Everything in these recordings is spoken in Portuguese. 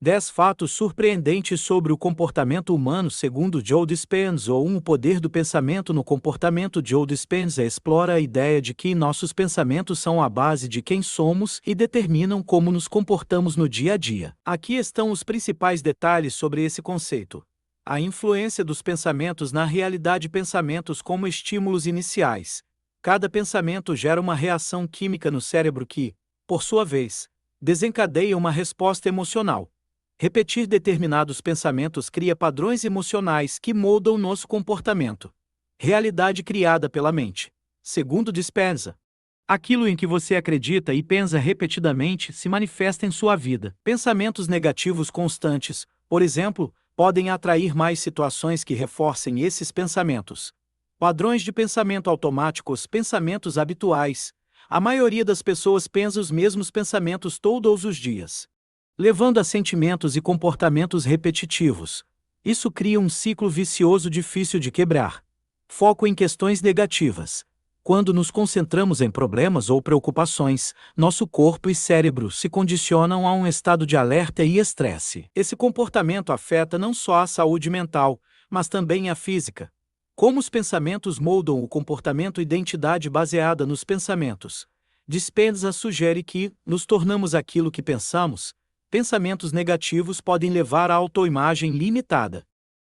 10 fatos surpreendentes sobre o comportamento humano segundo Joe Dispenza ou O Poder do Pensamento no Comportamento. Joe Dispenza explora a ideia de que nossos pensamentos são a base de quem somos e determinam como nos comportamos no dia a dia. Aqui estão os principais detalhes sobre esse conceito. A influência dos pensamentos na realidade. Pensamentos como estímulos iniciais. Cada pensamento gera uma reação química no cérebro que, por sua vez, desencadeia uma resposta emocional. Repetir determinados pensamentos cria padrões emocionais que moldam nosso comportamento. Realidade criada pela mente. Segundo Dispenza, aquilo em que você acredita e pensa repetidamente se manifesta em sua vida. Pensamentos negativos constantes, por exemplo, podem atrair mais situações que reforcem esses pensamentos. Padrões de pensamento automáticos. Pensamentos habituais. A maioria das pessoas pensa os mesmos pensamentos todos os dias, levando a sentimentos e comportamentos repetitivos. Isso cria um ciclo vicioso difícil de quebrar. Foco em questões negativas. Quando nos concentramos em problemas ou preocupações, nosso corpo e cérebro se condicionam a um estado de alerta e estresse. Esse comportamento afeta não só a saúde mental, mas também a física. Como os pensamentos moldam o comportamento. Identidade baseada nos pensamentos. Dispenza sugere que nos tornamos aquilo que pensamos. Pensamentos negativos podem levar à autoimagem limitada,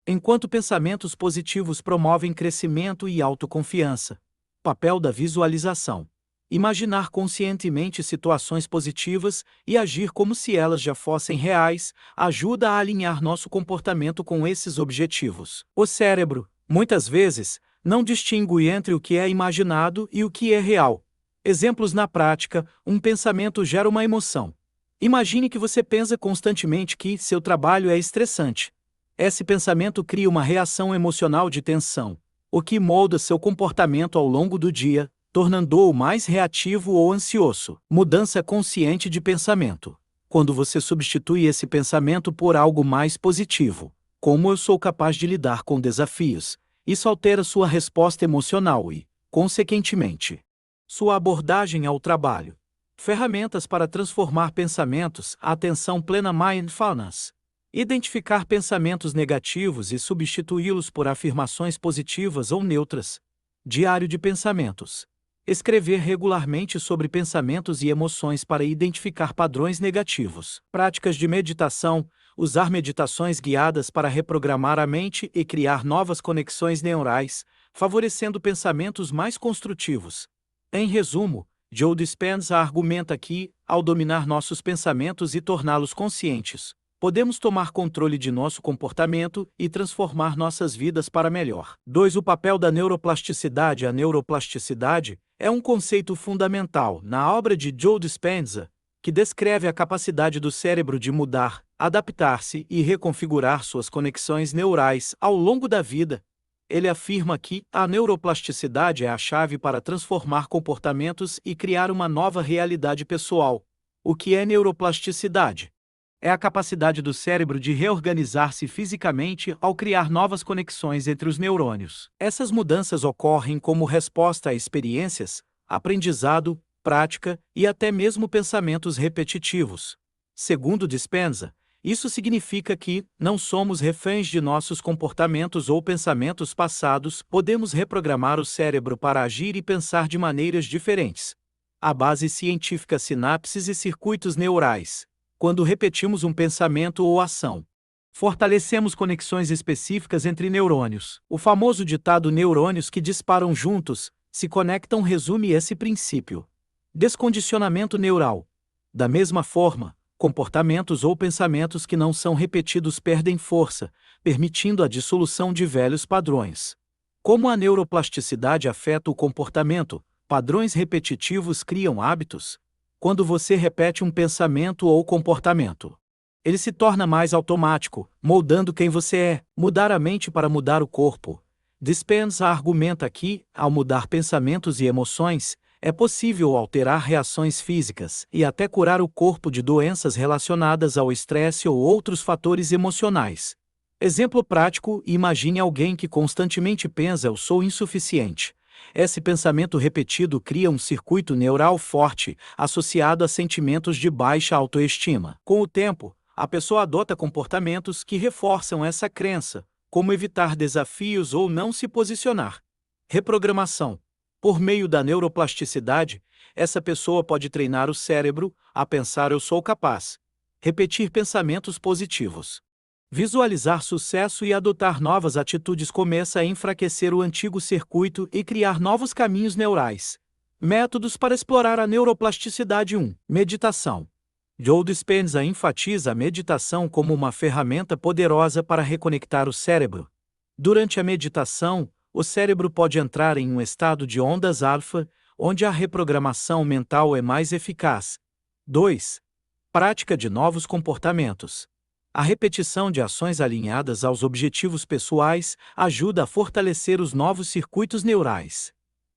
enquanto pensamentos positivos promovem crescimento e autoconfiança. Papel da visualização. Imaginar conscientemente situações positivas e agir como se elas já fossem reais ajuda a alinhar nosso comportamento com esses objetivos. O cérebro, muitas vezes, não distingue entre o que é imaginado e o que é real. Exemplos na prática: um pensamento gera uma emoção. Imagine que você pensa constantemente que seu trabalho é estressante. Esse pensamento cria uma reação emocional de tensão, o que molda seu comportamento ao longo do dia, tornando-o mais reativo ou ansioso. Mudança consciente de pensamento. Quando você substitui esse pensamento por algo mais positivo, como eu sou capaz de lidar com desafios, isso altera sua resposta emocional e, consequentemente, sua abordagem ao trabalho. Ferramentas para transformar pensamentos. Atenção plena. Mindfulness. Identificar pensamentos negativos e substituí-los por afirmações positivas ou neutras. Diário de pensamentos. Escrever regularmente sobre pensamentos e emoções para identificar padrões negativos. Práticas de meditação. Usar meditações guiadas para reprogramar a mente e criar novas conexões neurais, favorecendo pensamentos mais construtivos. Em resumo, Joe Dispenza argumenta que, ao dominar nossos pensamentos e torná-los conscientes, podemos tomar controle de nosso comportamento e transformar nossas vidas para melhor. 2. O papel da neuroplasticidade. A neuroplasticidade é um conceito fundamental na obra de Joe Dispenza, que descreve a capacidade do cérebro de mudar, adaptar-se e reconfigurar suas conexões neurais ao longo da vida. Ele afirma que a neuroplasticidade é a chave para transformar comportamentos e criar uma nova realidade pessoal. O que é neuroplasticidade? É a capacidade do cérebro de reorganizar-se fisicamente ao criar novas conexões entre os neurônios. Essas mudanças ocorrem como resposta a experiências, aprendizado, prática e até mesmo pensamentos repetitivos. Segundo Dispenza, isso significa que não somos reféns de nossos comportamentos ou pensamentos passados, podemos reprogramar o cérebro para agir e pensar de maneiras diferentes. A base científica: sinapses e circuitos neurais. Quando repetimos um pensamento ou ação, fortalecemos conexões específicas entre neurônios. O famoso ditado "neurônios que disparam juntos se conectam" resume esse princípio. Descondicionamento neural. Da mesma forma, comportamentos ou pensamentos que não são repetidos perdem força, permitindo a dissolução de velhos padrões. Como a neuroplasticidade afeta o comportamento? Padrões repetitivos criam hábitos. Quando você repete um pensamento ou comportamento, ele se torna mais automático, moldando quem você é. Mudar a mente para mudar o corpo. Dispenza argumenta que, ao mudar pensamentos e emoções, é possível alterar reações físicas e até curar o corpo de doenças relacionadas ao estresse ou outros fatores emocionais. Exemplo prático: imagine alguém que constantemente pensa "eu sou insuficiente". Esse pensamento repetido cria um circuito neural forte, associado a sentimentos de baixa autoestima. Com o tempo, A pessoa adota comportamentos que reforçam essa crença, como evitar desafios ou não se posicionar. Reprogramação. Por meio da neuroplasticidade, essa pessoa pode treinar o cérebro a pensar eu sou capaz. Repetir pensamentos positivos. Visualizar sucesso e adotar novas atitudes começa a enfraquecer o antigo circuito e criar novos caminhos neurais. Métodos para explorar a neuroplasticidade. 1. Meditação. Joe Dispenza enfatiza a meditação como uma ferramenta poderosa para reconectar o cérebro. Durante a meditação, o cérebro pode entrar em um estado de ondas alfa, onde a reprogramação mental é mais eficaz. 2. Prática de novos comportamentos. A repetição de ações alinhadas aos objetivos pessoais ajuda a fortalecer os novos circuitos neurais.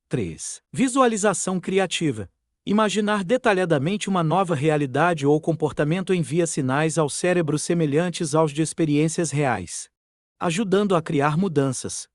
3. Visualização criativa. Imaginar detalhadamente uma nova realidade ou comportamento envia sinais ao cérebro semelhantes aos de experiências reais, ajudando a criar mudanças.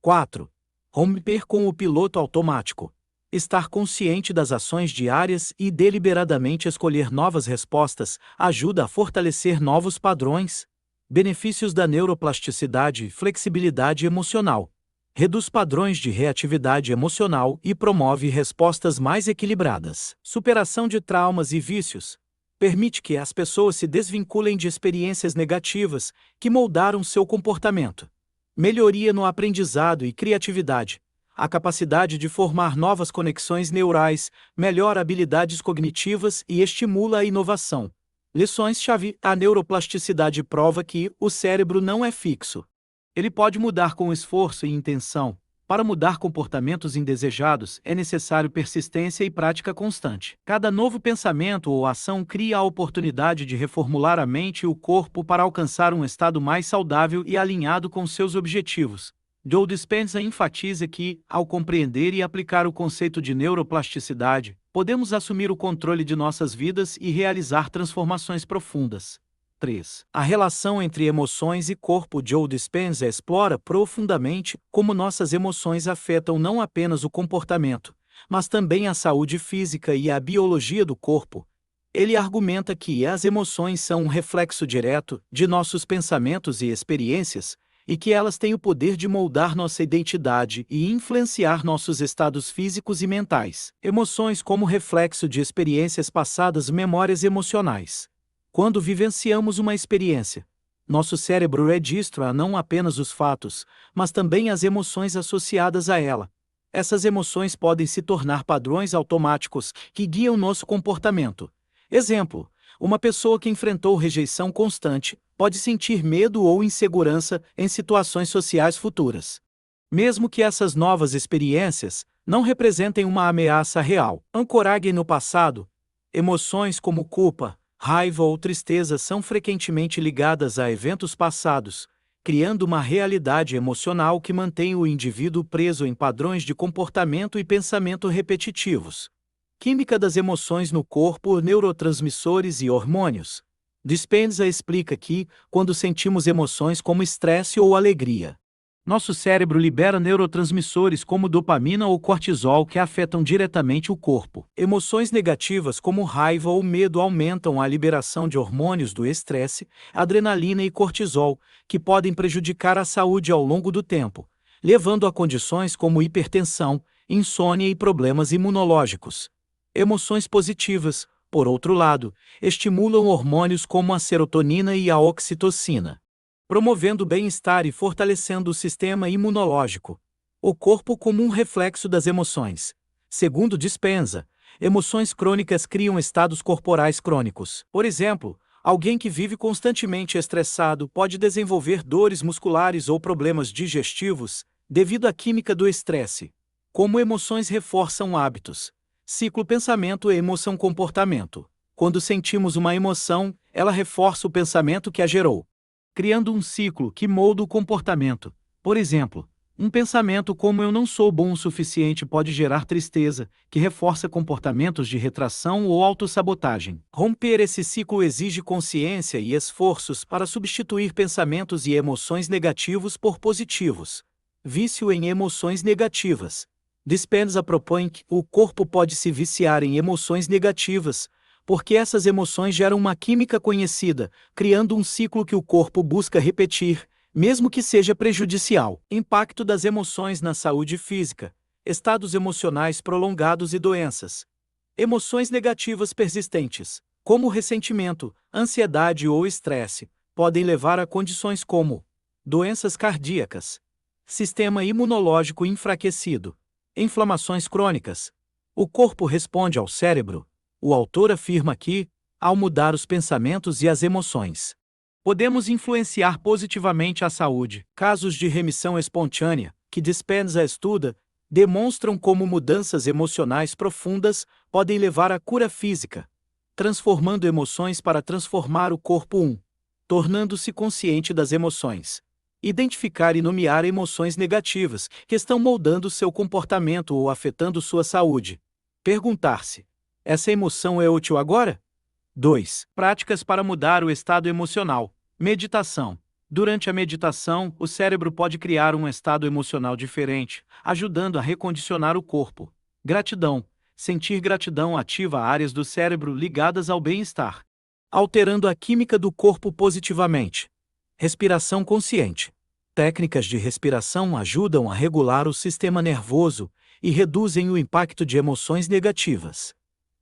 4. Romper com o piloto automático. Estar consciente das ações diárias e deliberadamente escolher novas respostas ajuda a fortalecer novos padrões. Benefícios da neuroplasticidade: flexibilidade emocional. Reduz padrões de reatividade emocional e promove respostas mais equilibradas. Superação de traumas e vícios. Permite que as pessoas se desvinculem de experiências negativas que moldaram seu comportamento. Melhoria no aprendizado e criatividade. A capacidade de formar novas conexões neurais melhora habilidades cognitivas e estimula a inovação. Lições-chave: a neuroplasticidade prova que o cérebro não é fixo. Ele pode mudar com esforço e intenção. Para mudar comportamentos indesejados, é necessário persistência e prática constante. Cada novo pensamento ou ação cria a oportunidade de reformular a mente e o corpo para alcançar um estado mais saudável e alinhado com seus objetivos. Joe Dispenza enfatiza que, ao compreender e aplicar o conceito de neuroplasticidade, podemos assumir o controle de nossas vidas e realizar transformações profundas. 3. A relação entre emoções e corpo. Joe Dispenza explora profundamente como nossas emoções afetam não apenas o comportamento, mas também a saúde física e a biologia do corpo. Ele argumenta que as emoções são um reflexo direto de nossos pensamentos e experiências, e que elas têm o poder de moldar nossa identidade e influenciar nossos estados físicos e mentais. Emoções como reflexo de experiências passadas. Memórias emocionais. Quando vivenciamos uma experiência, nosso cérebro registra não apenas os fatos, mas também as emoções associadas a ela. Essas emoções podem se tornar padrões automáticos que guiam nosso comportamento. Exemplo: uma pessoa que enfrentou rejeição constante pode sentir medo ou insegurança em situações sociais futuras, mesmo que essas novas experiências não representem uma ameaça real. Ancoragem no passado. Emoções como culpa, raiva ou tristeza são frequentemente ligadas a eventos passados, criando uma realidade emocional que mantém o indivíduo preso em padrões de comportamento e pensamento repetitivos. Química das emoções no corpo. Neurotransmissores e hormônios. Dispenza explica que, quando sentimos emoções como estresse ou alegria, nosso cérebro libera neurotransmissores como dopamina ou cortisol que afetam diretamente o corpo. Emoções negativas como raiva ou medo aumentam a liberação de hormônios do estresse, adrenalina e cortisol, que podem prejudicar a saúde ao longo do tempo, levando a condições como hipertensão, insônia e problemas imunológicos. Emoções positivas, por outro lado, estimulam hormônios como a serotonina e a oxitocina, promovendo o bem-estar e fortalecendo o sistema imunológico. O corpo como um reflexo das emoções. Segundo Dispenza, emoções crônicas criam estados corporais crônicos. Por exemplo, alguém que vive constantemente estressado pode desenvolver dores musculares ou problemas digestivos devido à química do estresse. Como emoções reforçam hábitos. Ciclo pensamento e emoção-comportamento. Quando sentimos uma emoção, ela reforça o pensamento que a gerou, criando um ciclo que molda o comportamento. Por exemplo, um pensamento como eu não sou bom o suficiente pode gerar tristeza, que reforça comportamentos de retração ou autossabotagem. Romper esse ciclo exige consciência e esforços para substituir pensamentos e emoções negativos por positivos. Vício em emoções negativas. Dispenza propõe que o corpo pode se viciar em emoções negativas, porque essas emoções geram uma química conhecida, criando um ciclo que o corpo busca repetir, mesmo que seja prejudicial. Impacto das emoções na saúde física, estados emocionais prolongados e doenças. Emoções negativas persistentes, como ressentimento, ansiedade ou estresse, podem levar a condições como doenças cardíacas, sistema imunológico enfraquecido, inflamações crônicas. O corpo responde ao cérebro. O autor afirma que, ao mudar os pensamentos e as emoções, podemos influenciar positivamente a saúde. Casos de remissão espontânea, que Dispenza estuda, demonstram como mudanças emocionais profundas podem levar à cura física, transformando emoções para transformar o corpo. Tornando-se consciente das emoções. Identificar e nomear emoções negativas que estão moldando seu comportamento ou afetando sua saúde. Perguntar-se: essa emoção é útil agora? 2. Práticas para mudar o estado emocional. Meditação. Durante a meditação, o cérebro pode criar um estado emocional diferente, ajudando a recondicionar o corpo. Gratidão. Sentir gratidão ativa áreas do cérebro ligadas ao bem-estar, alterando a química do corpo positivamente. Respiração consciente. Técnicas de respiração ajudam a regular o sistema nervoso e reduzem o impacto de emoções negativas.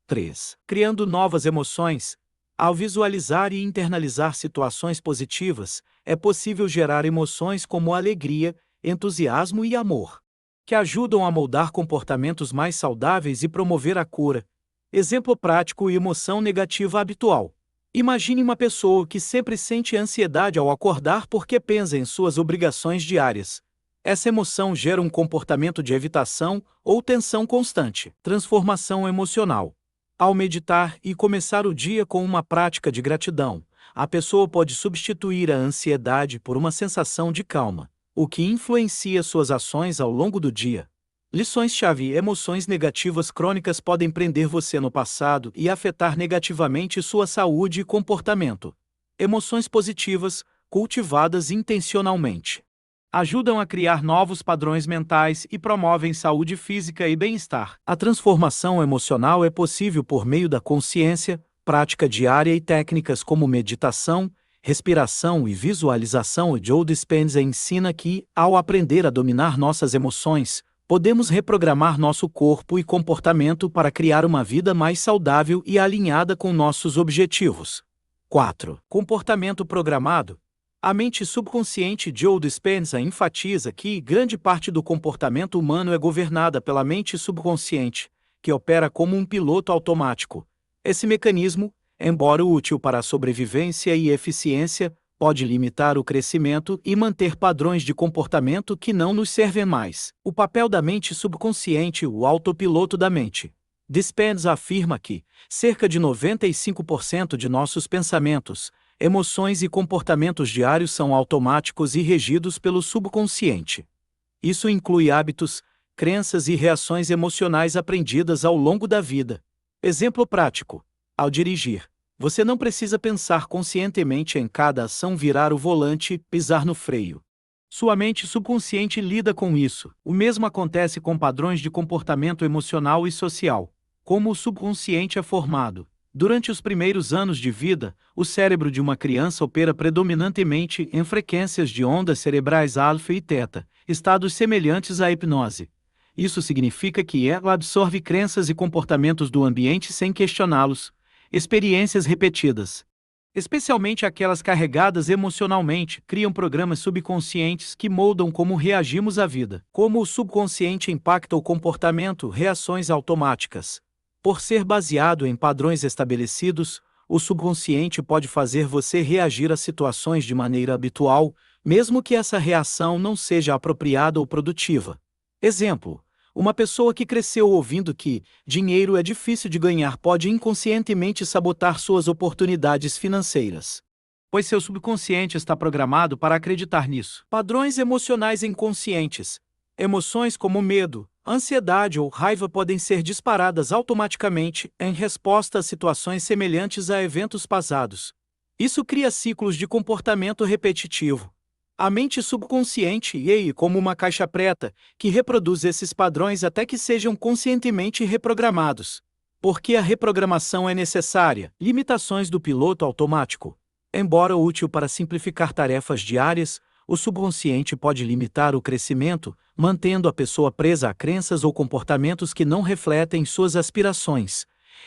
3. Criando novas emoções. Ao visualizar e internalizar situações positivas, é possível gerar emoções como alegria, entusiasmo e amor, que ajudam a moldar comportamentos mais saudáveis e promover a cura. Exemplo prático e emoção negativa habitual. Imagine uma pessoa que sempre sente ansiedade ao acordar porque pensa em suas obrigações diárias. Essa emoção gera um comportamento de evitação ou tensão constante. Transformação emocional. Ao meditar e começar o dia com uma prática de gratidão, a pessoa pode substituir a ansiedade por uma sensação de calma, o que influencia suas ações ao longo do dia. Lições-chave: emoções negativas crônicas podem prender você no passado e afetar negativamente sua saúde e comportamento. Emoções positivas, cultivadas intencionalmente, ajudam a criar novos padrões mentais e promovem saúde física e bem-estar. A transformação emocional é possível por meio da consciência, prática diária e técnicas como meditação, respiração e visualização. Joe Dispenza ensina que, ao aprender a dominar nossas emoções, podemos reprogramar nosso corpo e comportamento para criar uma vida mais saudável e alinhada com nossos objetivos. 4. Comportamento programado. A mente subconsciente. Joe Dispenza enfatiza que grande parte do comportamento humano é governada pela mente subconsciente, que opera como um piloto automático. Esse mecanismo, embora útil para a sobrevivência e eficiência, pode limitar o crescimento e manter padrões de comportamento que não nos servem mais. O papel da mente subconsciente. O autopiloto da mente. Dispenza afirma que cerca de 95% de nossos pensamentos, emoções e comportamentos diários são automáticos e regidos pelo subconsciente. Isso inclui hábitos, crenças e reações emocionais aprendidas ao longo da vida. Exemplo prático: ao dirigir, você não precisa pensar conscientemente em cada ação, virar o volante, pisar no freio. Sua mente subconsciente lida com isso. O mesmo acontece com padrões de comportamento emocional e social. Como o subconsciente é formado? Durante os primeiros anos de vida, o cérebro de uma criança opera predominantemente em frequências de ondas cerebrais alfa e teta, estados semelhantes à hipnose. Isso significa que ela absorve crenças e comportamentos do ambiente sem questioná-los, experiências repetidas, especialmente aquelas carregadas emocionalmente, criam programas subconscientes que moldam como reagimos à vida. Como o subconsciente impacta o comportamento? Reações automáticas. Por ser baseado em padrões estabelecidos, o subconsciente pode fazer você reagir a situações de maneira habitual, mesmo que essa reação não seja apropriada ou produtiva. Exemplo: uma pessoa que cresceu ouvindo que dinheiro é difícil de ganhar pode inconscientemente sabotar suas oportunidades financeiras, pois seu subconsciente está programado para acreditar nisso. Padrões emocionais inconscientes. Emoções como medo, ansiedade ou raiva podem ser disparadas automaticamente em resposta a situações semelhantes a eventos passados. Isso cria ciclos de comportamento repetitivo. A mente subconsciente é como uma caixa preta, que reproduz esses padrões até que sejam conscientemente reprogramados. Por que a reprogramação é necessária? Limitações do piloto automático. Embora útil para simplificar tarefas diárias, o subconsciente pode limitar o crescimento, mantendo a pessoa presa a crenças ou comportamentos que não refletem suas aspirações,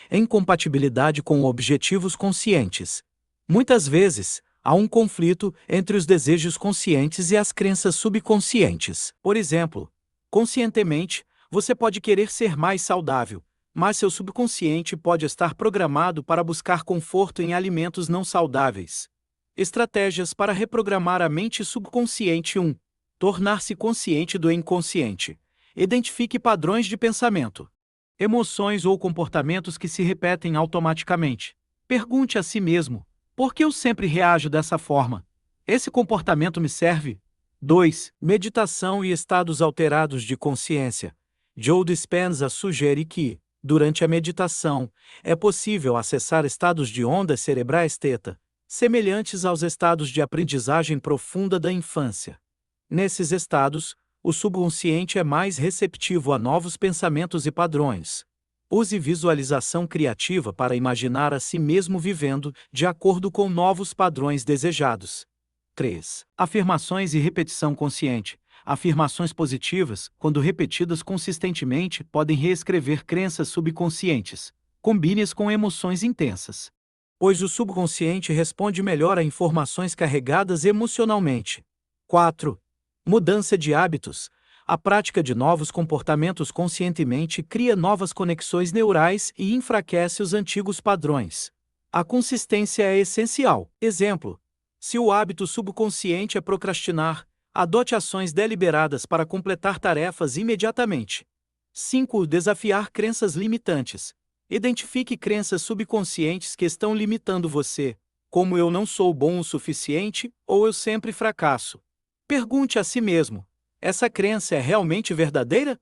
em compatibilidade com objetivos conscientes. Muitas vezes, há um conflito entre os desejos conscientes e as crenças subconscientes. Por exemplo, conscientemente, você pode querer ser mais saudável, mas seu subconsciente pode estar programado para buscar conforto em alimentos não saudáveis. Estratégias para reprogramar a mente subconsciente. 1. Tornar-se consciente do inconsciente. Identifique padrões de pensamento, emoções ou comportamentos que se repetem automaticamente. Pergunte a si mesmo: por que eu sempre reajo dessa forma? Esse comportamento me serve? 2. Meditação e estados alterados de consciência. Joe Dispenza sugere que, durante a meditação, é possível acessar estados de ondas cerebrais θ, semelhantes aos estados de aprendizagem profunda da infância. Nesses estados, o subconsciente é mais receptivo a novos pensamentos e padrões. Use visualização criativa para imaginar a si mesmo vivendo de acordo com novos padrões desejados. 3. Afirmações e repetição consciente. Afirmações positivas, quando repetidas consistentemente, podem reescrever crenças subconscientes. Combine-as com emoções intensas, pois o subconsciente responde melhor a informações carregadas emocionalmente. 4. Mudança de hábitos. A prática de novos comportamentos conscientemente cria novas conexões neurais e enfraquece os antigos padrões. A consistência é essencial. Exemplo: se o hábito subconsciente é procrastinar, adote ações deliberadas para completar tarefas imediatamente. 5. Desafiar crenças limitantes. Identifique crenças subconscientes que estão limitando você, como eu não sou bom o suficiente ou eu sempre fracasso. Pergunte a si mesmo: essa crença é realmente verdadeira?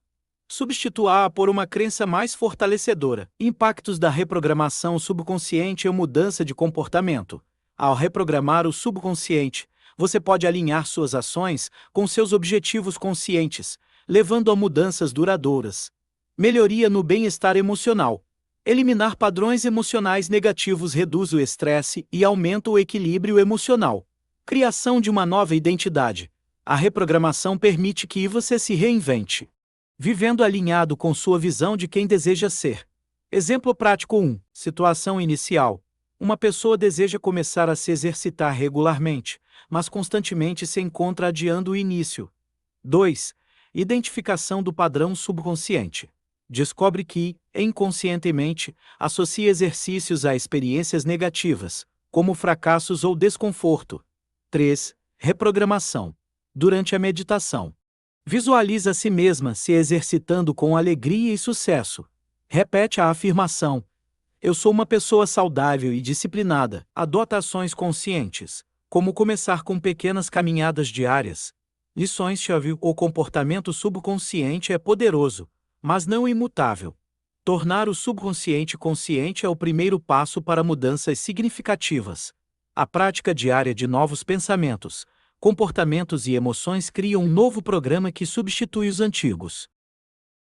Substitua-a por uma crença mais fortalecedora. Impactos da reprogramação subconsciente e mudança de comportamento. Ao reprogramar o subconsciente, você pode alinhar suas ações com seus objetivos conscientes, levando a mudanças duradouras. Melhoria no bem-estar emocional. Eliminar padrões emocionais negativos reduz o estresse e aumenta o equilíbrio emocional. Criação de uma nova identidade. A reprogramação permite que você se reinvente, vivendo alinhado com sua visão de quem deseja ser. Exemplo prático 1. Situação inicial. Uma pessoa deseja começar a se exercitar regularmente, mas constantemente se encontra adiando o início. 2. Identificação do padrão subconsciente. Descobre que, inconscientemente, associa exercícios a experiências negativas, como fracassos ou desconforto. 3. Reprogramação. Durante a meditação, visualize a si mesma se exercitando com alegria e sucesso. Repete a afirmação: eu sou uma pessoa saudável e disciplinada. Adota ações conscientes, como começar com pequenas caminhadas diárias. Lições-chave: o comportamento subconsciente é poderoso, mas não imutável. Tornar o subconsciente consciente é o primeiro passo para mudanças significativas. A prática diária de novos pensamentos, comportamentos e emoções cria um novo programa que substitui os antigos.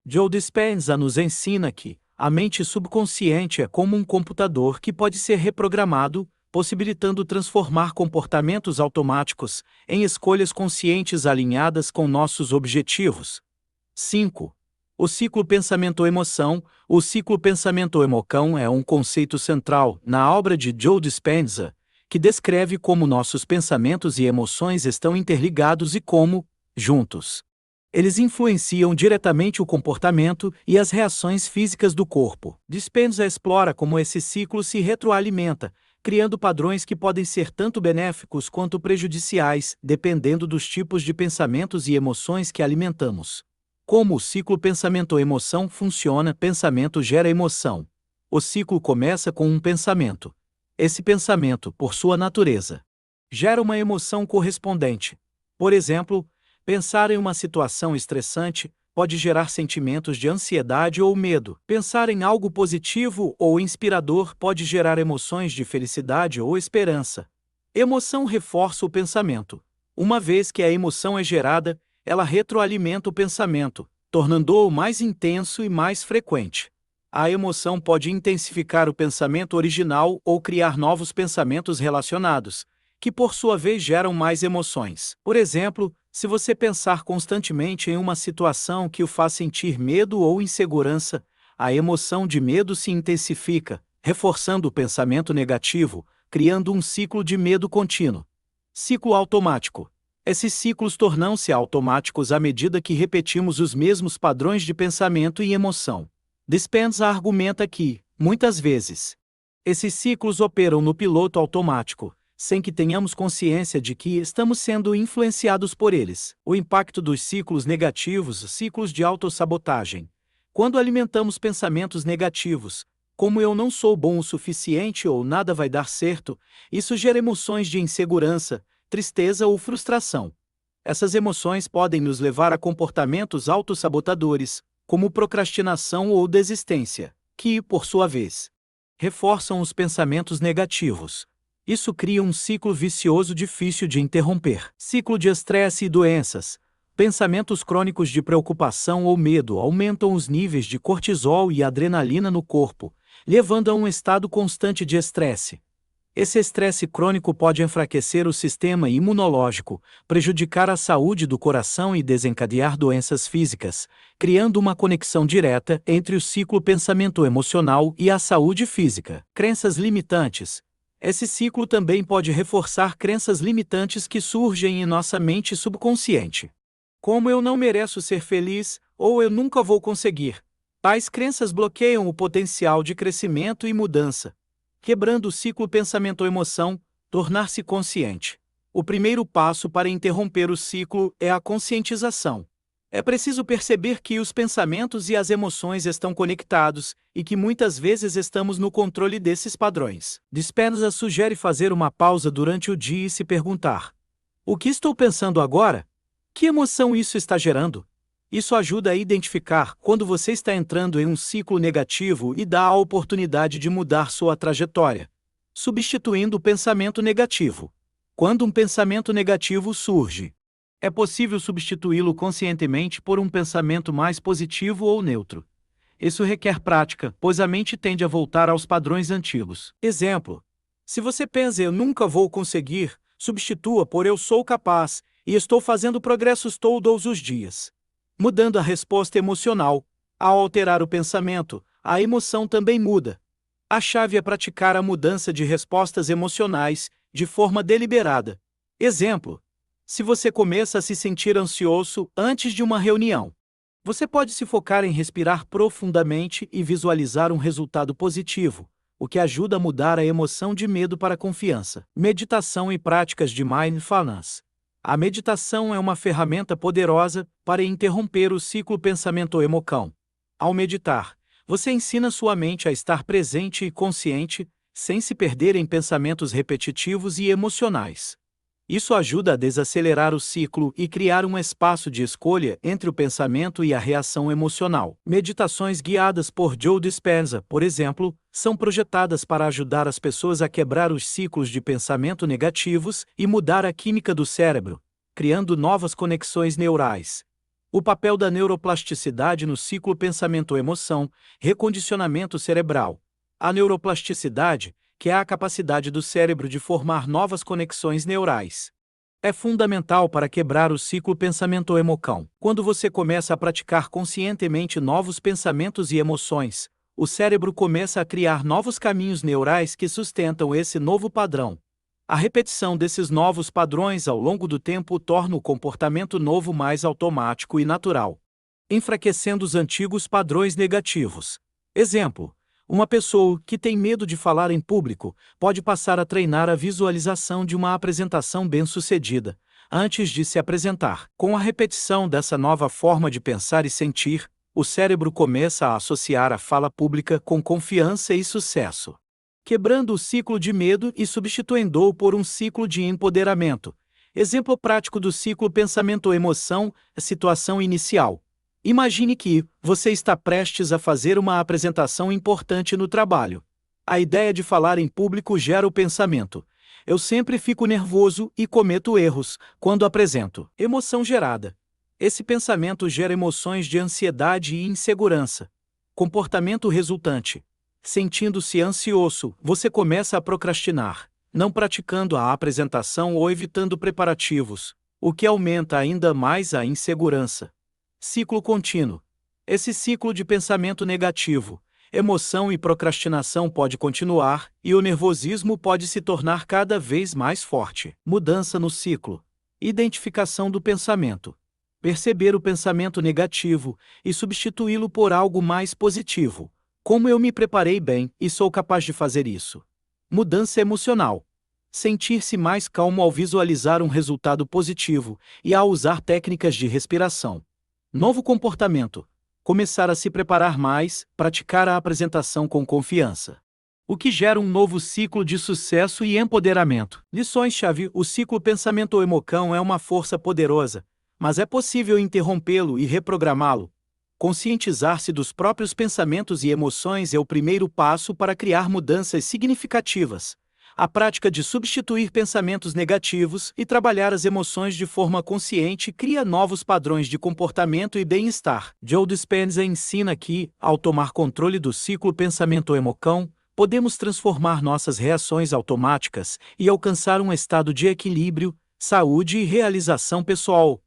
Joe Dispenza nos ensina que a mente subconsciente é como um computador que pode ser reprogramado, possibilitando transformar comportamentos automáticos em escolhas conscientes alinhadas com nossos objetivos. 5. O ciclo pensamento-emoção. O ciclo pensamento-emoção é um conceito central na obra de Joe Dispenza, que descreve como nossos pensamentos e emoções estão interligados e como, juntos, eles influenciam diretamente o comportamento e as reações físicas do corpo. Dispenza explora como esse ciclo se retroalimenta, criando padrões que podem ser tanto benéficos quanto prejudiciais, dependendo dos tipos de pensamentos e emoções que alimentamos. Como o ciclo pensamento-emoção funciona? Pensamento gera emoção. O ciclo começa com um pensamento. Esse pensamento, por sua natureza, gera uma emoção correspondente. Por exemplo, pensar em uma situação estressante pode gerar sentimentos de ansiedade ou medo. Pensar em algo positivo ou inspirador pode gerar emoções de felicidade ou esperança. Emoção reforça o pensamento. Uma vez que a emoção é gerada, ela retroalimenta o pensamento, tornando-o mais intenso e mais frequente. A emoção pode intensificar o pensamento original ou criar novos pensamentos relacionados, que por sua vez geram mais emoções. Por exemplo, se você pensar constantemente em uma situação que o faz sentir medo ou insegurança, a emoção de medo se intensifica, reforçando o pensamento negativo, criando um ciclo de medo contínuo. Ciclo automático. Esses ciclos tornam-se automáticos à medida que repetimos os mesmos padrões de pensamento e emoção. Dispenza argumenta que, muitas vezes, esses ciclos operam no piloto automático, sem que tenhamos consciência de que estamos sendo influenciados por eles. O impacto dos ciclos negativos, ciclos de autossabotagem. Quando alimentamos pensamentos negativos, como eu não sou bom o suficiente ou nada vai dar certo, isso gera emoções de insegurança, tristeza ou frustração. Essas emoções podem nos levar a comportamentos autossabotadores, como procrastinação ou desistência, que, por sua vez, reforçam os pensamentos negativos. Isso cria um ciclo vicioso difícil de interromper. Ciclo de estresse e doenças. Pensamentos crônicos de preocupação ou medo aumentam os níveis de cortisol e adrenalina no corpo, levando a um estado constante de estresse. Esse estresse crônico pode enfraquecer o sistema imunológico, prejudicar a saúde do coração e desencadear doenças físicas, criando uma conexão direta entre o ciclo pensamento-emocional e a saúde física. Crenças limitantes. Esse ciclo também pode reforçar crenças limitantes que surgem em nossa mente subconsciente. Como eu não mereço ser feliz, ou eu nunca vou conseguir. Tais crenças bloqueiam o potencial de crescimento e mudança. Quebrando o ciclo pensamento-emoção, tornar-se consciente. O primeiro passo para interromper o ciclo é a conscientização. É preciso perceber que os pensamentos e as emoções estão conectados e que muitas vezes estamos no controle desses padrões. Dispenza sugere fazer uma pausa durante o dia e se perguntar: o que estou pensando agora? Que emoção isso está gerando? Isso ajuda a identificar quando você está entrando em um ciclo negativo e dá a oportunidade de mudar sua trajetória, substituindo o pensamento negativo. Quando um pensamento negativo surge, é possível substituí-lo conscientemente por um pensamento mais positivo ou neutro. Isso requer prática, pois a mente tende a voltar aos padrões antigos. Exemplo: se você pensa "eu nunca vou conseguir", substitua por "eu sou capaz" e "estou fazendo progressos todos os dias". Mudando a resposta emocional. Ao alterar o pensamento, a emoção também muda. A chave é praticar a mudança de respostas emocionais, de forma deliberada. Exemplo: se você começa a se sentir ansioso antes de uma reunião, você pode se focar em respirar profundamente e visualizar um resultado positivo, o que ajuda a mudar a emoção de medo para confiança. Meditação e práticas de mindfulness. A meditação é uma ferramenta poderosa para interromper o ciclo pensamento-emoção. Ao meditar, você ensina sua mente a estar presente e consciente, sem se perder em pensamentos repetitivos e emocionais. Isso ajuda a desacelerar o ciclo e criar um espaço de escolha entre o pensamento e a reação emocional. Meditações guiadas por Joe Dispenza, por exemplo, são projetadas para ajudar as pessoas a quebrar os ciclos de pensamento negativos e mudar a química do cérebro, criando novas conexões neurais. O papel da neuroplasticidade no ciclo pensamento-emoção, recondicionamento cerebral. A neuroplasticidade, que é a capacidade do cérebro de formar novas conexões neurais, é fundamental para quebrar o ciclo pensamento-emoção. Quando você começa a praticar conscientemente novos pensamentos e emoções, o cérebro começa a criar novos caminhos neurais que sustentam esse novo padrão. A repetição desses novos padrões ao longo do tempo torna o comportamento novo mais automático e natural, enfraquecendo os antigos padrões negativos. Exemplo: uma pessoa que tem medo de falar em público pode passar a treinar a visualização de uma apresentação bem-sucedida, antes de se apresentar. Com a repetição dessa nova forma de pensar e sentir, o cérebro começa a associar a fala pública com confiança e sucesso, quebrando o ciclo de medo e substituindo-o por um ciclo de empoderamento. Exemplo prático do ciclo pensamento-emoção, a situação inicial. Imagine que você está prestes a fazer uma apresentação importante no trabalho. A ideia de falar em público gera o pensamento: eu sempre fico nervoso e cometo erros quando apresento. Emoção gerada. Esse pensamento gera emoções de ansiedade e insegurança. Comportamento resultante. Sentindo-se ansioso, você começa a procrastinar, não praticando a apresentação ou evitando preparativos, o que aumenta ainda mais a insegurança. Ciclo contínuo. Esse ciclo de pensamento negativo, emoção e procrastinação pode continuar, e o nervosismo pode se tornar cada vez mais forte. Mudança no ciclo. Identificação do pensamento. Perceber o pensamento negativo e substituí-lo por algo mais positivo. Como eu me preparei bem e sou capaz de fazer isso. Mudança emocional. Sentir-se mais calmo ao visualizar um resultado positivo e ao usar técnicas de respiração. Novo comportamento. Começar a se preparar mais, praticar a apresentação com confiança. O que gera um novo ciclo de sucesso e empoderamento. Lições-chave. O ciclo pensamento-emoção é uma força poderosa, mas é possível interrompê-lo e reprogramá-lo. Conscientizar-se dos próprios pensamentos e emoções é o primeiro passo para criar mudanças significativas. A prática de substituir pensamentos negativos e trabalhar as emoções de forma consciente cria novos padrões de comportamento e bem-estar. Joe Dispenza ensina que, ao tomar controle do ciclo pensamento-emoção, podemos transformar nossas reações automáticas e alcançar um estado de equilíbrio, saúde e realização pessoal.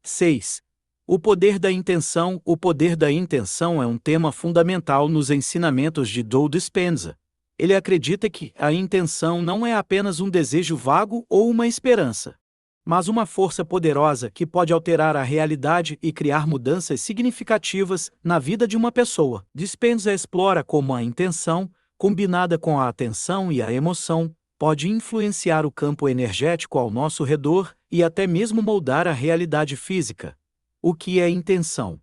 6. O poder da intenção. O poder da intenção é um tema fundamental nos ensinamentos de Joe Dispenza. Ele acredita que a intenção não é apenas um desejo vago ou uma esperança, mas uma força poderosa que pode alterar a realidade e criar mudanças significativas na vida de uma pessoa. Dispenza explora como a intenção, combinada com a atenção e a emoção, pode influenciar o campo energético ao nosso redor e até mesmo moldar a realidade física. O que é intenção?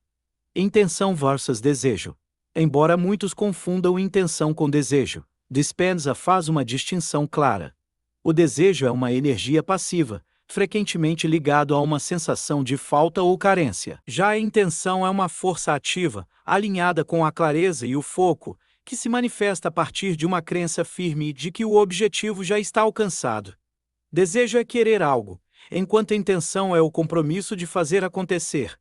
Intenção versus desejo. Embora muitos confundam intenção com desejo, Dispenza faz uma distinção clara. O desejo é uma energia passiva, frequentemente ligado a uma sensação de falta ou carência. Já a intenção é uma força ativa, alinhada com a clareza e o foco, que se manifesta a partir de uma crença firme de que o objetivo já está alcançado. Desejo é querer algo, enquanto a intenção é o compromisso de fazer acontecer.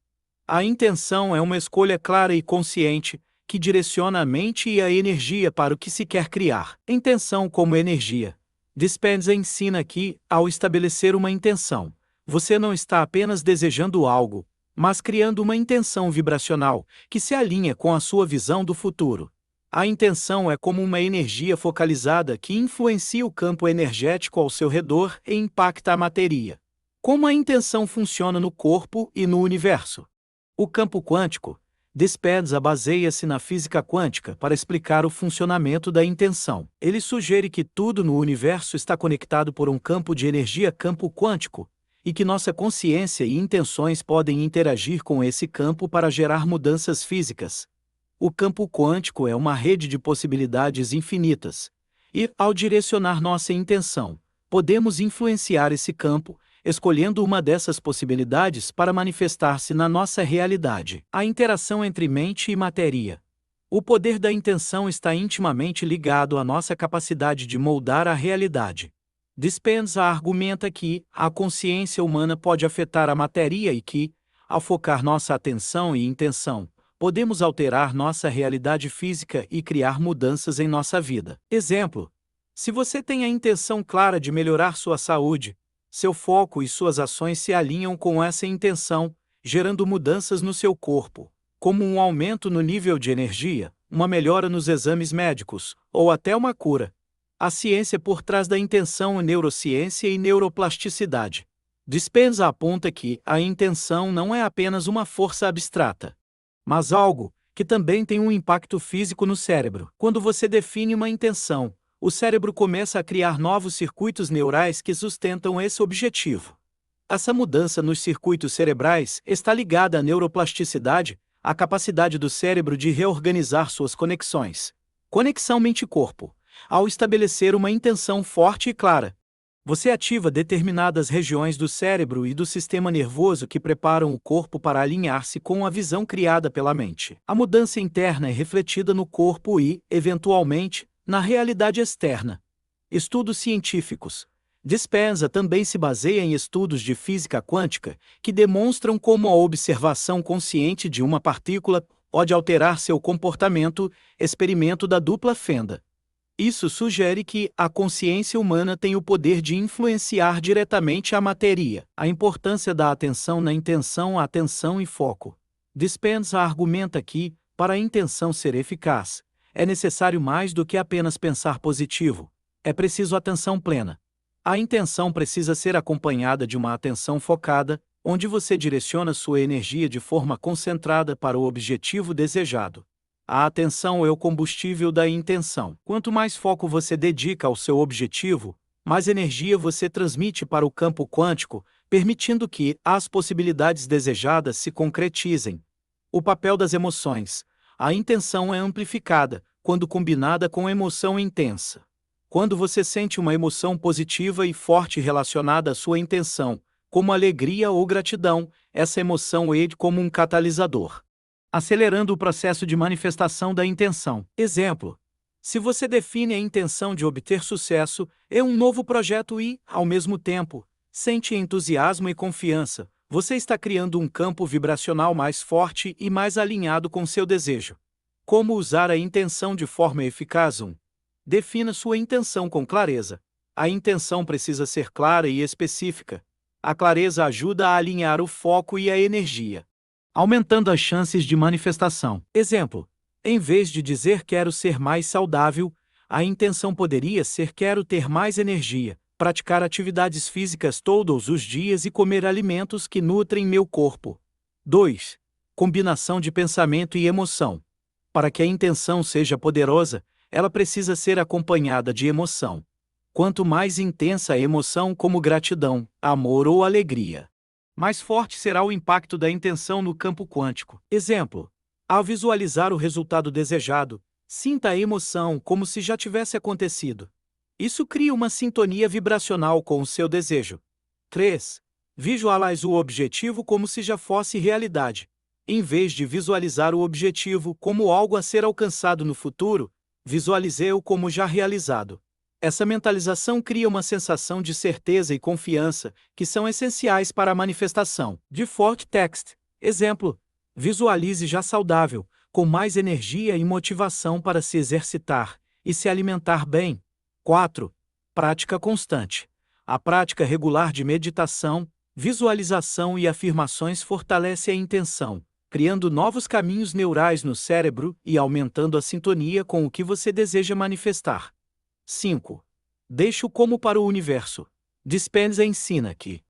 A intenção é uma escolha clara e consciente, que direciona a mente e a energia para o que se quer criar. Intenção como energia. Dispenza ensina que, ao estabelecer uma intenção, você não está apenas desejando algo, mas criando uma intenção vibracional, que se alinha com a sua visão do futuro. A intenção é como uma energia focalizada que influencia o campo energético ao seu redor e impacta a matéria. Como a intenção funciona no corpo e no universo? O campo quântico. Dispenza baseia-se na física quântica para explicar o funcionamento da intenção. Ele sugere que tudo no universo está conectado por um campo de energia campo quântico, e que nossa consciência e intenções podem interagir com esse campo para gerar mudanças físicas. O campo quântico é uma rede de possibilidades infinitas, e, ao direcionar nossa intenção, podemos influenciar esse campo, escolhendo uma dessas possibilidades para manifestar-se na nossa realidade. A interação entre mente e matéria. O poder da intenção está intimamente ligado à nossa capacidade de moldar a realidade. Dispenza argumenta que a consciência humana pode afetar a matéria e que, ao focar nossa atenção e intenção, podemos alterar nossa realidade física e criar mudanças em nossa vida. Exemplo: se você tem a intenção clara de melhorar sua saúde, seu foco e suas ações se alinham com essa intenção, gerando mudanças no seu corpo, como um aumento no nível de energia, uma melhora nos exames médicos, ou até uma cura. A ciência por trás da intenção é neurociência e neuroplasticidade. Dispenza aponta que a intenção não é apenas uma força abstrata, mas algo que também tem um impacto físico no cérebro. Quando você define uma intenção, o cérebro começa a criar novos circuitos neurais que sustentam esse objetivo. Essa mudança nos circuitos cerebrais está ligada à neuroplasticidade, a capacidade do cérebro de reorganizar suas conexões. Conexão mente-corpo. Ao estabelecer uma intenção forte e clara, você ativa determinadas regiões do cérebro e do sistema nervoso que preparam o corpo para alinhar-se com a visão criada pela mente. A mudança interna é refletida no corpo e, eventualmente, na realidade externa. Estudos científicos. Dispenza também se baseia em estudos de física quântica que demonstram como a observação consciente de uma partícula pode alterar seu comportamento, experimento da dupla fenda. Isso sugere que a consciência humana tem o poder de influenciar diretamente a matéria. A importância da atenção na intenção, atenção e foco. Dispenza argumenta que, para a intenção ser eficaz, é necessário mais do que apenas pensar positivo. É preciso atenção plena. A intenção precisa ser acompanhada de uma atenção focada, onde você direciona sua energia de forma concentrada para o objetivo desejado. A atenção é o combustível da intenção. Quanto mais foco você dedica ao seu objetivo, mais energia você transmite para o campo quântico, permitindo que as possibilidades desejadas se concretizem. O papel das emoções. A intenção é amplificada quando combinada com emoção intensa. Quando você sente uma emoção positiva e forte relacionada à sua intenção, como alegria ou gratidão, essa emoção é como um catalisador, acelerando o processo de manifestação da intenção. Exemplo: se você define a intenção de obter sucesso em um novo projeto e, ao mesmo tempo, sente entusiasmo e confiança, você está criando um campo vibracional mais forte e mais alinhado com seu desejo. Como usar a intenção de forma eficaz? Defina sua intenção com clareza. A intenção precisa ser clara e específica. A clareza ajuda a alinhar o foco e a energia, aumentando as chances de manifestação. Exemplo: em vez de dizer quero ser mais saudável, a intenção poderia ser quero ter mais energia, praticar atividades físicas todos os dias e comer alimentos que nutrem meu corpo. 2. Combinação de pensamento e emoção. Para que a intenção seja poderosa, ela precisa ser acompanhada de emoção. Quanto mais intensa a emoção, como gratidão, amor ou alegria, mais forte será o impacto da intenção no campo quântico. Exemplo: ao visualizar o resultado desejado, sinta a emoção como se já tivesse acontecido. Isso cria uma sintonia vibracional com o seu desejo. 3. Visualize o objetivo como se já fosse realidade. Em vez de visualizar o objetivo como algo a ser alcançado no futuro, visualize-o como já realizado. Essa mentalização cria uma sensação de certeza e confiança, que são essenciais para a manifestação. Default Text. Exemplo: visualize já saudável, com mais energia e motivação para se exercitar e se alimentar bem. 4. Prática constante. A prática regular de meditação, visualização e afirmações fortalece a intenção, criando novos caminhos neurais no cérebro e aumentando a sintonia com o que você deseja manifestar. 5. Deixe o como para o universo. Dispenza ensina que,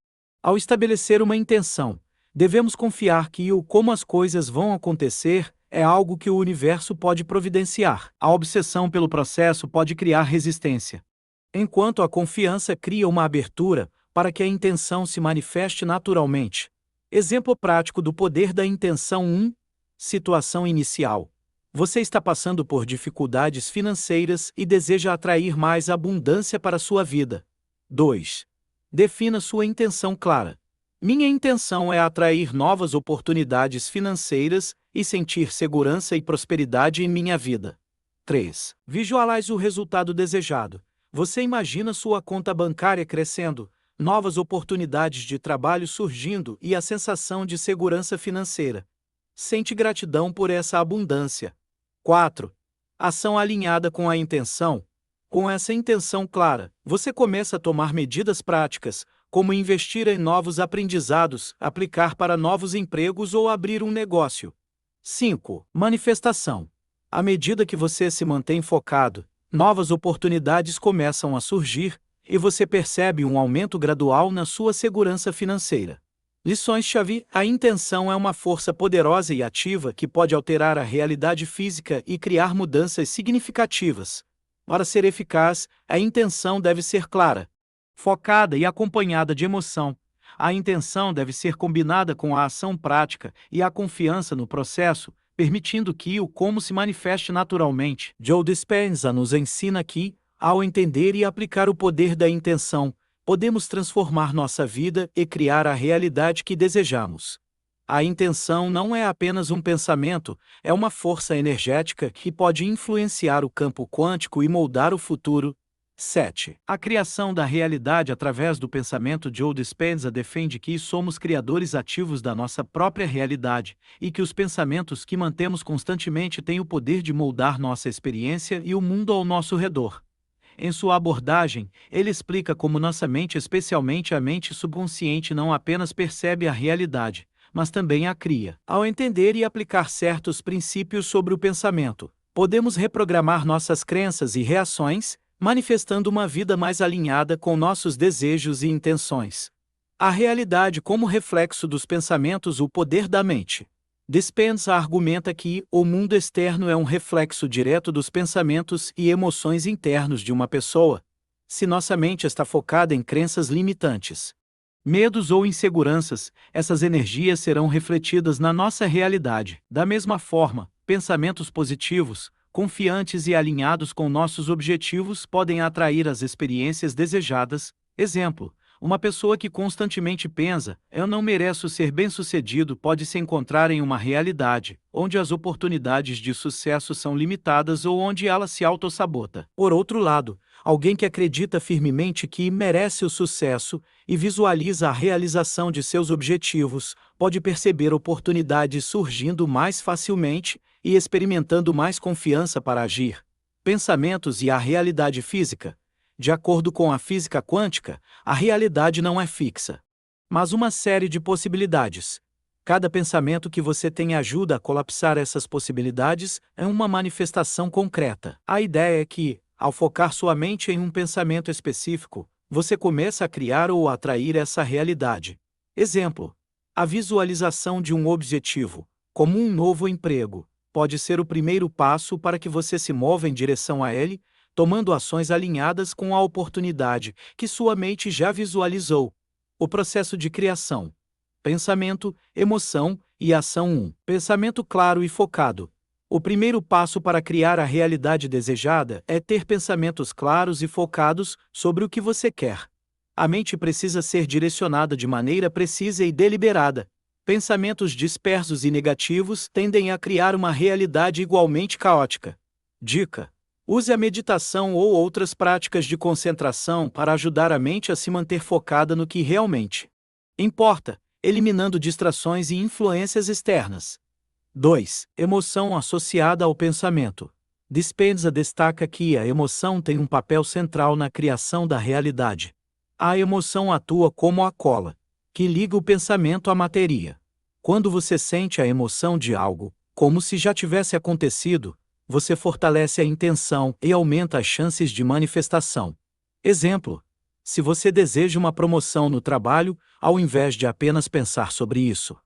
ao estabelecer uma intenção, devemos confiar que o como as coisas vão acontecer é algo que o universo pode providenciar. A obsessão pelo processo pode criar resistência, enquanto a confiança cria uma abertura para que a intenção se manifeste naturalmente. Exemplo prático do poder da intenção. 1. Situação inicial. Você está passando por dificuldades financeiras e deseja atrair mais abundância para sua vida. 2. Defina sua intenção clara. Minha intenção é atrair novas oportunidades financeiras e sentir segurança e prosperidade em minha vida. 3. Visualize o resultado desejado. Você imagina sua conta bancária crescendo, novas oportunidades de trabalho surgindo e a sensação de segurança financeira. Sente gratidão por essa abundância. 4. Ação alinhada com a intenção. Com essa intenção clara, você começa a tomar medidas práticas, como investir em novos aprendizados, aplicar para novos empregos ou abrir um negócio. 5. Manifestação. À medida que você se mantém focado, novas oportunidades começam a surgir, e você percebe um aumento gradual na sua segurança financeira. Lições-chave: a intenção é uma força poderosa e ativa que pode alterar a realidade física e criar mudanças significativas. Para ser eficaz, a intenção deve ser clara, focada e acompanhada de emoção. A intenção deve ser combinada com a ação prática e a confiança no processo, permitindo que o como se manifeste naturalmente. Joe Dispenza nos ensina que, ao entender e aplicar o poder da intenção, podemos transformar nossa vida e criar a realidade que desejamos. A intenção não é apenas um pensamento, é uma força energética que pode influenciar o campo quântico e moldar o futuro. 7. A criação da realidade através do pensamento. Joe Dispenza defende que somos criadores ativos da nossa própria realidade e que os pensamentos que mantemos constantemente têm o poder de moldar nossa experiência e o mundo ao nosso redor. Em sua abordagem, ele explica como nossa mente, especialmente a mente subconsciente, não apenas percebe a realidade, mas também a cria. Ao entender e aplicar certos princípios sobre o pensamento, podemos reprogramar nossas crenças e reações, manifestando uma vida mais alinhada com nossos desejos e intenções. A realidade como reflexo dos pensamentos. O poder da mente. Dispenza argumenta que o mundo externo é um reflexo direto dos pensamentos e emoções internos de uma pessoa. Se nossa mente está focada em crenças limitantes, medos ou inseguranças, essas energias serão refletidas na nossa realidade. Da mesma forma, pensamentos positivos, confiantes e alinhados com nossos objetivos podem atrair as experiências desejadas. Exemplo: uma pessoa que constantemente pensa, eu não mereço ser bem-sucedido, pode se encontrar em uma realidade onde as oportunidades de sucesso são limitadas ou onde ela se autossabota. Por outro lado, alguém que acredita firmemente que merece o sucesso e visualiza a realização de seus objetivos, pode perceber oportunidades surgindo mais facilmente e experimentando mais confiança para agir. Pensamentos e a realidade física. De acordo com a física quântica, a realidade não é fixa, mas uma série de possibilidades. Cada pensamento que você tem ajuda a colapsar essas possibilidades em uma manifestação concreta. A ideia é que, ao focar sua mente em um pensamento específico, você começa a criar ou atrair essa realidade. Exemplo: a visualização de um objetivo, como um novo emprego, pode ser o primeiro passo para que você se mova em direção a ele, tomando ações alinhadas com a oportunidade que sua mente já visualizou. O processo de criação. Pensamento, emoção e ação. 1. Pensamento claro e focado. O primeiro passo para criar a realidade desejada é ter pensamentos claros e focados sobre o que você quer. A mente precisa ser direcionada de maneira precisa e deliberada. Pensamentos dispersos e negativos tendem a criar uma realidade igualmente caótica. Dica: use a meditação ou outras práticas de concentração para ajudar a mente a se manter focada no que realmente importa, eliminando distrações e influências externas. 2. Emoção associada ao pensamento. Dispenza destaca que a emoção tem um papel central na criação da realidade. A emoção atua como a cola que liga o pensamento à matéria. Quando você sente a emoção de algo, como se já tivesse acontecido, você fortalece a intenção e aumenta as chances de manifestação. Exemplo: se você deseja uma promoção no trabalho, ao invés de apenas pensar sobre isso,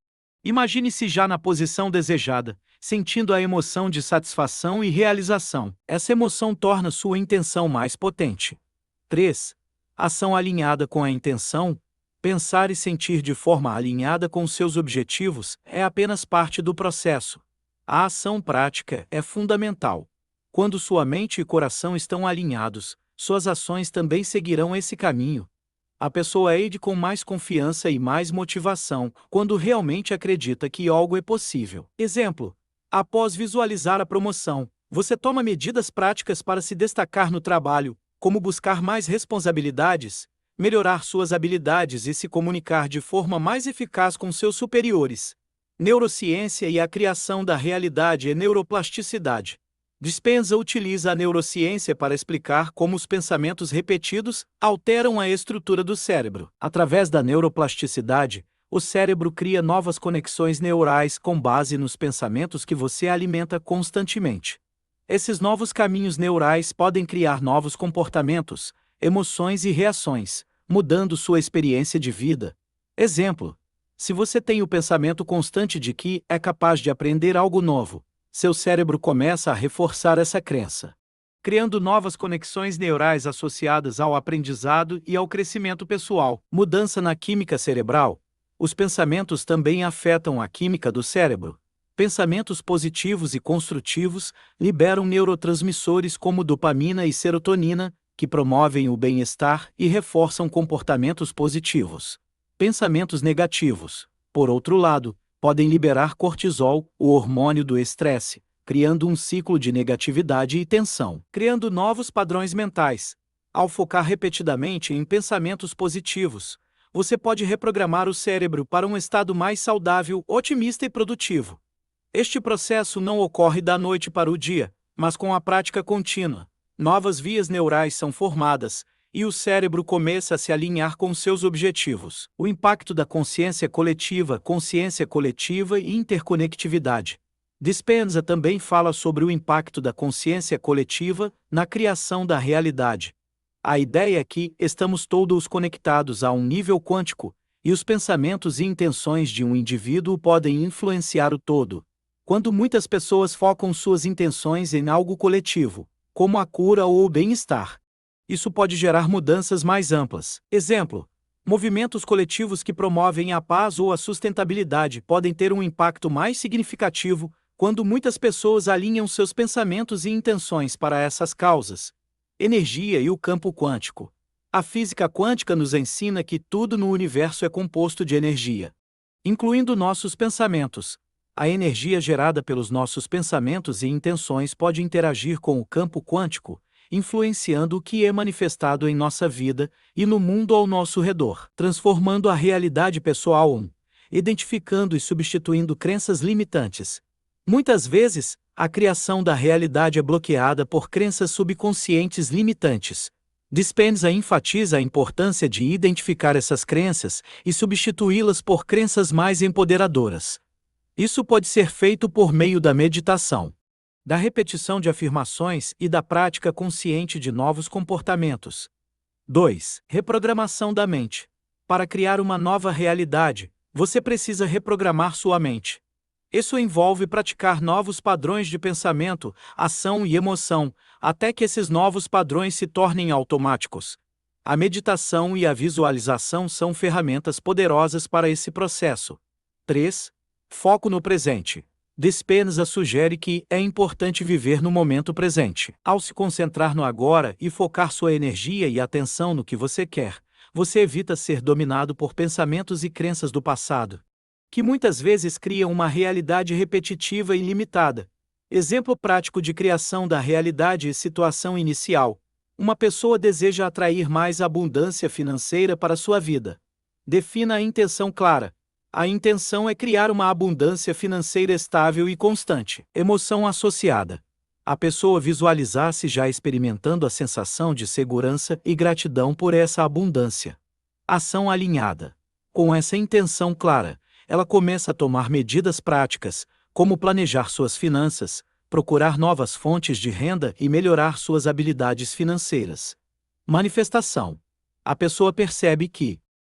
imagine-se já na posição desejada, sentindo a emoção de satisfação e realização. Essa emoção torna sua intenção mais potente. 3. Ação alinhada com a intenção. Pensar e sentir de forma alinhada com seus objetivos é apenas parte do processo. A ação prática é fundamental. Quando sua mente e coração estão alinhados, suas ações também seguirão esse caminho. A pessoa age com mais confiança e mais motivação quando realmente acredita que algo é possível. Exemplo: após visualizar a promoção, você toma medidas práticas para se destacar no trabalho, como buscar mais responsabilidades, melhorar suas habilidades e se comunicar de forma mais eficaz com seus superiores. Neurociência e a criação da realidade e neuroplasticidade. Dispenza utiliza a neurociência para explicar como os pensamentos repetidos alteram a estrutura do cérebro. Através da neuroplasticidade, o cérebro cria novas conexões neurais com base nos pensamentos que você alimenta constantemente. Esses novos caminhos neurais podem criar novos comportamentos, emoções e reações, mudando sua experiência de vida. Exemplo: se você tem o pensamento constante de que é capaz de aprender algo novo, seu cérebro começa a reforçar essa crença, criando novas conexões neurais associadas ao aprendizado e ao crescimento pessoal. Mudança na química cerebral. Os pensamentos também afetam a química do cérebro. Pensamentos positivos e construtivos liberam neurotransmissores como dopamina e serotonina, que promovem o bem-estar e reforçam comportamentos positivos. Pensamentos negativos, por outro lado, podem liberar cortisol, o hormônio do estresse, criando um ciclo de negatividade e tensão, criando novos padrões mentais. Ao focar repetidamente em pensamentos positivos, você pode reprogramar o cérebro para um estado mais saudável, otimista e produtivo. Este processo não ocorre da noite para o dia, mas com a prática contínua. Novas vias neurais são formadas, e o cérebro começa a se alinhar com seus objetivos. O impacto da consciência coletiva e interconectividade. Dispenza também fala sobre o impacto da consciência coletiva na criação da realidade. A ideia é que estamos todos conectados a um nível quântico, e os pensamentos e intenções de um indivíduo podem influenciar o todo. Quando muitas pessoas focam suas intenções em algo coletivo, como a cura ou o bem-estar, isso pode gerar mudanças mais amplas. Exemplo: movimentos coletivos que promovem a paz ou a sustentabilidade podem ter um impacto mais significativo quando muitas pessoas alinham seus pensamentos e intenções para essas causas. Energia e o campo quântico. A física quântica nos ensina que tudo no universo é composto de energia, incluindo nossos pensamentos. A energia gerada pelos nossos pensamentos e intenções pode interagir com o campo quântico, influenciando o que é manifestado em nossa vida e no mundo ao nosso redor, transformando a realidade pessoal, identificando e substituindo crenças limitantes. Muitas vezes, a criação da realidade é bloqueada por crenças subconscientes limitantes. Dispenza enfatiza a importância de identificar essas crenças e substituí-las por crenças mais empoderadoras. Isso pode ser feito por meio da meditação, da repetição de afirmações e da prática consciente de novos comportamentos. 2. Reprogramação da mente. Para criar uma nova realidade, você precisa reprogramar sua mente. Isso envolve praticar novos padrões de pensamento, ação e emoção, até que esses novos padrões se tornem automáticos. A meditação e a visualização são ferramentas poderosas para esse processo. 3. Foco no presente. Dispenza sugere que é importante viver no momento presente. Ao se concentrar no agora e focar sua energia e atenção no que você quer, você evita ser dominado por pensamentos e crenças do passado, que muitas vezes criam uma realidade repetitiva e limitada. Exemplo prático de criação da realidade e situação inicial. Uma pessoa deseja atrair mais abundância financeira para sua vida. Defina a intenção clara. A intenção é criar uma abundância financeira estável e constante. Emoção associada. A pessoa visualizar-se já experimentando a sensação de segurança e gratidão por essa abundância. Ação alinhada. Com essa intenção clara, ela começa a tomar medidas práticas, como planejar suas finanças, procurar novas fontes de renda e melhorar suas habilidades financeiras. Manifestação. A pessoa percebe que,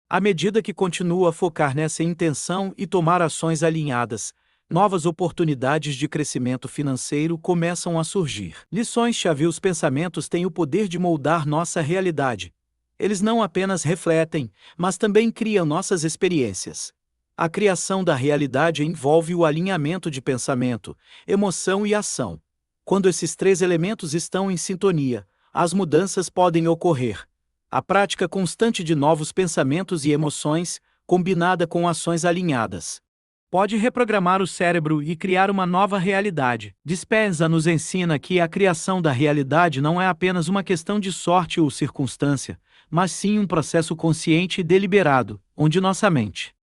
à medida que continua a focar nessa intenção e tomar ações alinhadas, novas oportunidades de crescimento financeiro começam a surgir. Lições-chave: os pensamentos têm o poder de moldar nossa realidade. Eles não apenas refletem, mas também criam nossas experiências. A criação da realidade envolve o alinhamento de pensamento, emoção e ação. Quando esses três elementos estão em sintonia, as mudanças podem ocorrer. A prática constante de novos pensamentos e emoções, combinada com ações alinhadas, pode reprogramar o cérebro e criar uma nova realidade. Dispenza nos ensina que a criação da realidade não é apenas uma questão de sorte ou circunstância, mas sim um processo consciente e deliberado, onde nossa mente,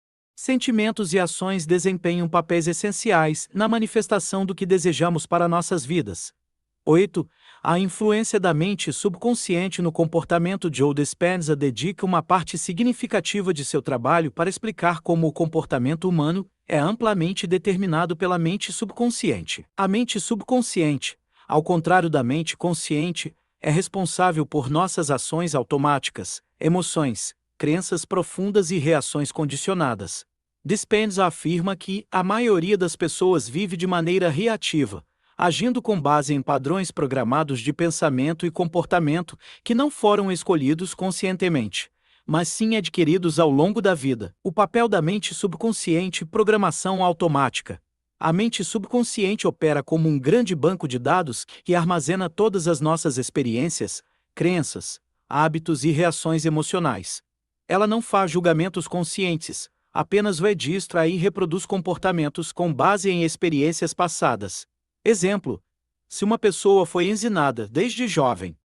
sentimentos e ações desempenham papéis essenciais na manifestação do que desejamos para nossas vidas. 8. A influência da mente subconsciente no comportamento. Joe Dispenza dedica uma parte significativa de seu trabalho para explicar como o comportamento humano é amplamente determinado pela mente subconsciente. A mente subconsciente, ao contrário da mente consciente, é responsável por nossas ações automáticas, emoções, crenças profundas e reações condicionadas. Dispenza afirma que a maioria das pessoas vive de maneira reativa, agindo com base em padrões programados de pensamento e comportamento que não foram escolhidos conscientemente, mas sim adquiridos ao longo da vida. O papel da mente subconsciente: programação automática. A mente subconsciente opera como um grande banco de dados que armazena todas as nossas experiências, crenças, hábitos e reações emocionais. Ela não faz julgamentos conscientes, apenas registra e reproduz comportamentos com base em experiências passadas. Exemplo: se uma pessoa foi ensinada desde jovem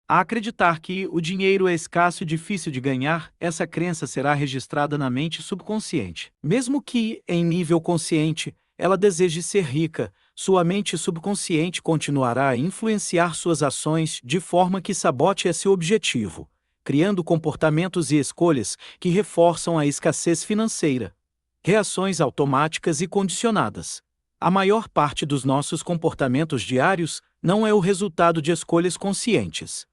A acreditar que o dinheiro é escasso e difícil de ganhar, essa crença será registrada na mente subconsciente. Mesmo que, em nível consciente, ela deseje ser rica, sua mente subconsciente continuará a influenciar suas ações de forma que sabote esse objetivo, criando comportamentos e escolhas que reforçam a escassez financeira. Reações automáticas e condicionadas. A maior parte dos nossos comportamentos diários não é o resultado de escolhas conscientes,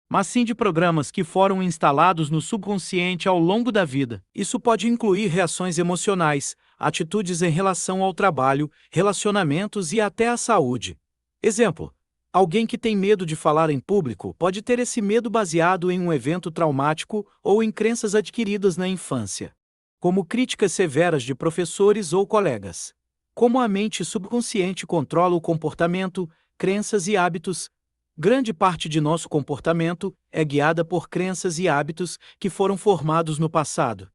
mas sim de programas que foram instalados no subconsciente ao longo da vida. Isso pode incluir reações emocionais, atitudes em relação ao trabalho, relacionamentos e até à saúde. Exemplo: alguém que tem medo de falar em público pode ter esse medo baseado em um evento traumático ou em crenças adquiridas na infância, como críticas severas de professores ou colegas. Como a mente subconsciente controla o comportamento, crenças e hábitos, grande parte de nosso comportamento é guiada por crenças e hábitos que foram formados no passado.